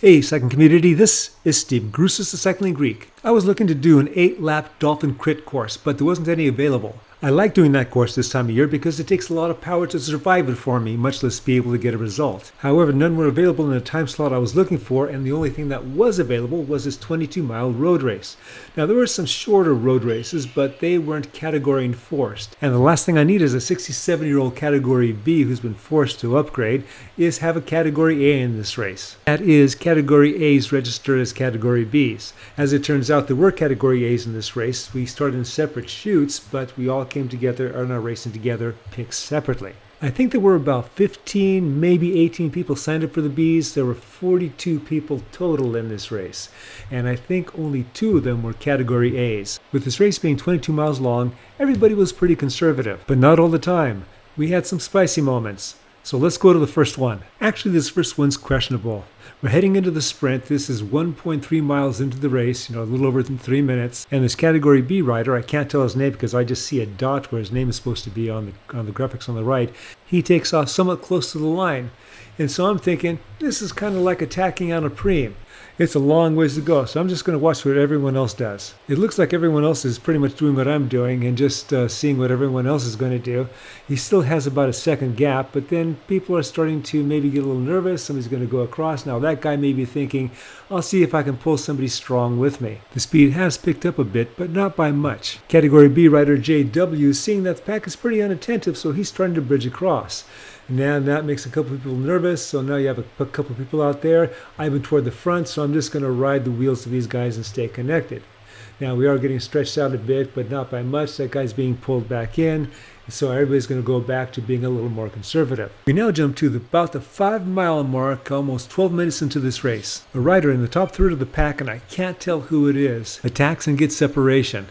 Hey, cycling community, this is Steve Grusis, the Cycling Greek. I was looking to do an 8-lap Dolphin Crit course, but there wasn't any available. I like doing that course this time of year because it takes a lot of power to survive it for me, much less be able to get a result. However, none were available in the time slot I was looking for, and the only thing that was available was this 22-mile road race. Now, there were some shorter road races, but they weren't category enforced. And the last thing I need as a 67-year-old Category B who's been forced to upgrade is have a Category A in this race. That is, Category A's registered as Category B's. As it turns out, there were Category A's in this race. We started in separate chutes, but we all came together and are racing together, picked separately. I think there were about 15, maybe 18 people signed up for the Bs. There were 42 people total in this race, and I think only 2 of them were Category A's. With this race being 22 miles long, everybody was pretty conservative, but not all the time. We had some spicy moments. So let's go to the first one. Actually, this first one's questionable. We're heading into the sprint. This is 1.3 miles into the race, a little over 3 minutes. And this Category B rider, I can't tell his name because I just see a dot where his name is supposed to be on the graphics on the right. He takes off somewhat close to the line. And so I'm thinking, this is kind of like attacking on a preem. It's a long ways to go, so I'm just going to watch what everyone else does. It looks like everyone else is pretty much doing what I'm doing and just seeing what everyone else is going to do. He still has about a second gap, but then people are starting to maybe get a little nervous. Somebody's going to go across. Now that guy may be thinking, I'll see if I can pull somebody strong with me. The speed has picked up a bit, but not by much. Category B rider JW is seeing that the pack is pretty unattentive, so he's starting to bridge across. Now that makes a couple of people nervous, so now you have a couple of people out there. I've been toward the front, so I'm just going to ride the wheels of these guys and stay connected. Now we are getting stretched out a bit, but not by much. That guy's being pulled back in, so everybody's going to go back to being a little more conservative. We now jump to about the 5-mile mark, almost 12 minutes into this race. A rider in the top third of the pack, and I can't tell who it is, attacks and gets separation.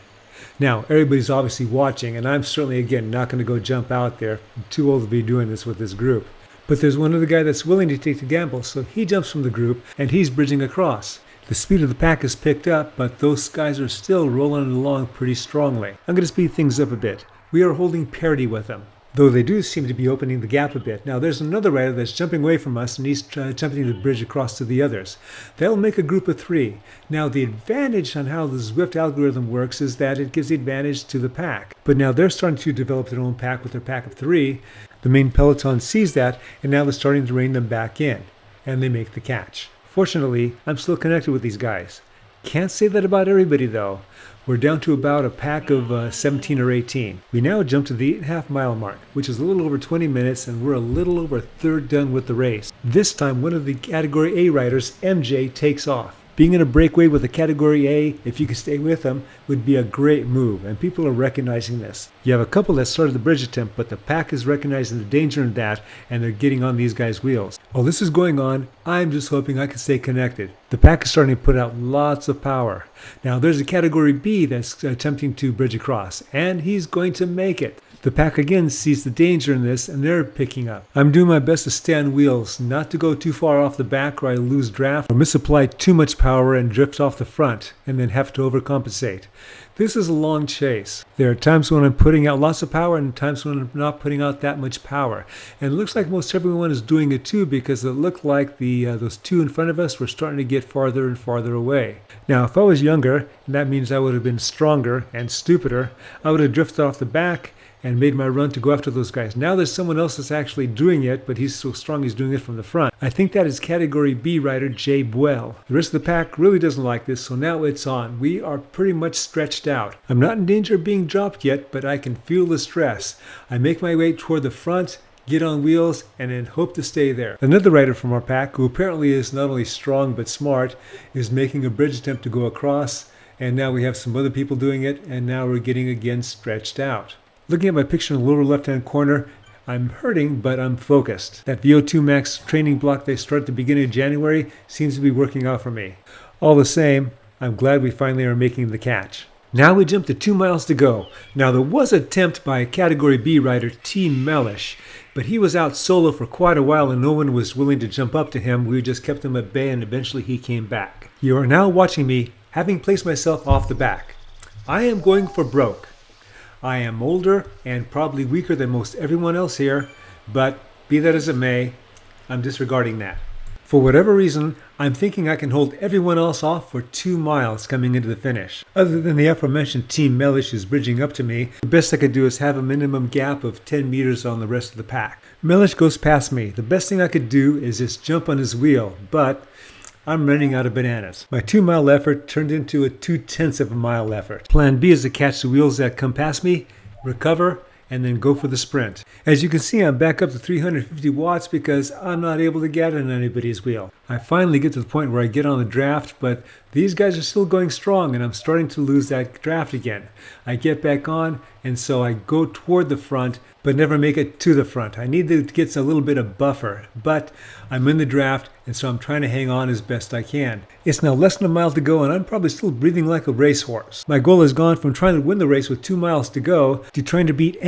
Now, everybody's obviously watching, and I'm certainly, again, not going to go jump out there. I'm too old to be doing this with this group. But there's one other guy that's willing to take the gamble, so he jumps from the group, and he's bridging across. The speed of the pack is picked up, but those guys are still rolling along pretty strongly. I'm going to speed things up a bit. We are holding parity with them, though they do seem to be opening the gap a bit. Now, there's another rider that's jumping away from us, and he's attempting to bridge across to the others. They'll make a group of 3. Now, the advantage on how the Zwift algorithm works is that it gives the advantage to the pack. But now they're starting to develop their own pack with their pack of 3. The main peloton sees that, and now they're starting to rein them back in, and they make the catch. Fortunately, I'm still connected with these guys. Can't say that about everybody, though. We're down to about a pack of 17 or 18. We now jump to the 8.5-mile mark, which is a little over 20 minutes, and we're a little over a third done with the race. This time, one of the Category A riders, MJ, takes off. Being in a breakaway with a Category A, if you could stay with them, would be a great move, and people are recognizing this. You have a couple that started the bridge attempt, but the pack is recognizing the danger in that, and they're getting on these guys' wheels. While this is going on, I'm just hoping I can stay connected. The pack is starting to put out lots of power. Now there's a Category B that's attempting to bridge across, and he's going to make it. The pack again sees the danger in this, and they're picking up. I'm doing my best to stay on wheels, not to go too far off the back or I lose draft or misapply too much power and drift off the front and then have to overcompensate. This is a long chase. There are times when I'm putting out lots of power and times when I'm not putting out that much power. And it looks like most everyone is doing it too, because it looked like those 2 in front of us were starting to get farther and farther away. Now, if I was younger, and that means I would have been stronger and stupider, I would have drifted off the back and made my run to go after those guys. Now there's someone else that's actually doing it, but he's so strong he's doing it from the front. I think that is Category B rider Jay Buell. The rest of the pack really doesn't like this, so now it's on. We are pretty much stretched out. I'm not in danger of being dropped yet, but I can feel the stress. I make my way toward the front, get on wheels, and then hope to stay there. Another rider from our pack, who apparently is not only strong but smart, is making a bridge attempt to go across, and now we have some other people doing it, and now we're getting again stretched out. Looking at my picture in the lower left-hand corner, I'm hurting, but I'm focused. That VO2 max training block they started at the beginning of January seems to be working out for me. All the same, I'm glad we finally are making the catch. Now we jump to 2 miles to go. Now there was an attempt by Category B rider T. Mellish, but he was out solo for quite a while and no one was willing to jump up to him. We just kept him at bay and eventually he came back. You are now watching me, having placed myself off the back. I am going for broke. I am older and probably weaker than most everyone else here, but be that as it may, I'm disregarding that. For whatever reason, I'm thinking I can hold everyone else off for 2 miles coming into the finish. Other than the aforementioned Team Mellish who's bridging up to me, the best I could do is have a minimum gap of 10 meters on the rest of the pack. Mellish goes past me. The best thing I could do is just jump on his wheel, but I'm running out of bananas. My 2 mile effort turned into a 2/10 of a mile effort. Plan B is to catch the wheels that come past me, recover, and then go for the sprint. As you can see, I'm back up to 350 watts because I'm not able to get on anybody's wheel. I finally get to the point where I get on the draft, but these guys are still going strong and I'm starting to lose that draft again. I get back on, and so I go toward the front but never make it to the front. I need to get a little bit of buffer, but I'm in the draft, and so I'm trying to hang on as best I can. It's now less than a mile to go, and I'm probably still breathing like a racehorse. My goal has gone from trying to win the race with 2 miles to go to trying to beat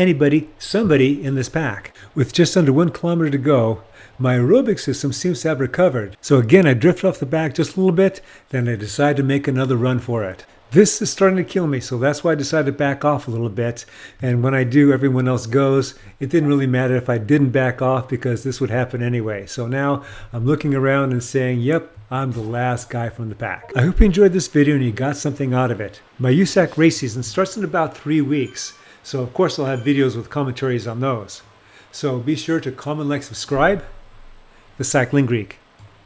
somebody in this pack. With just under 1 kilometer to go, my aerobic system seems to have recovered. So again, I drift off the back just a little bit, then I decide to make another run for it. This is starting to kill me, so that's why I decided to back off a little bit. And when I do, everyone else goes. It didn't really matter if I didn't back off because this would happen anyway. So now I'm looking around and saying, yep, I'm the last guy from the pack. I hope you enjoyed this video and you got something out of it. My USAC race season starts in about 3 weeks. So of course I'll have videos with commentaries on those. So be sure to comment, like, subscribe. The Cycling Greek.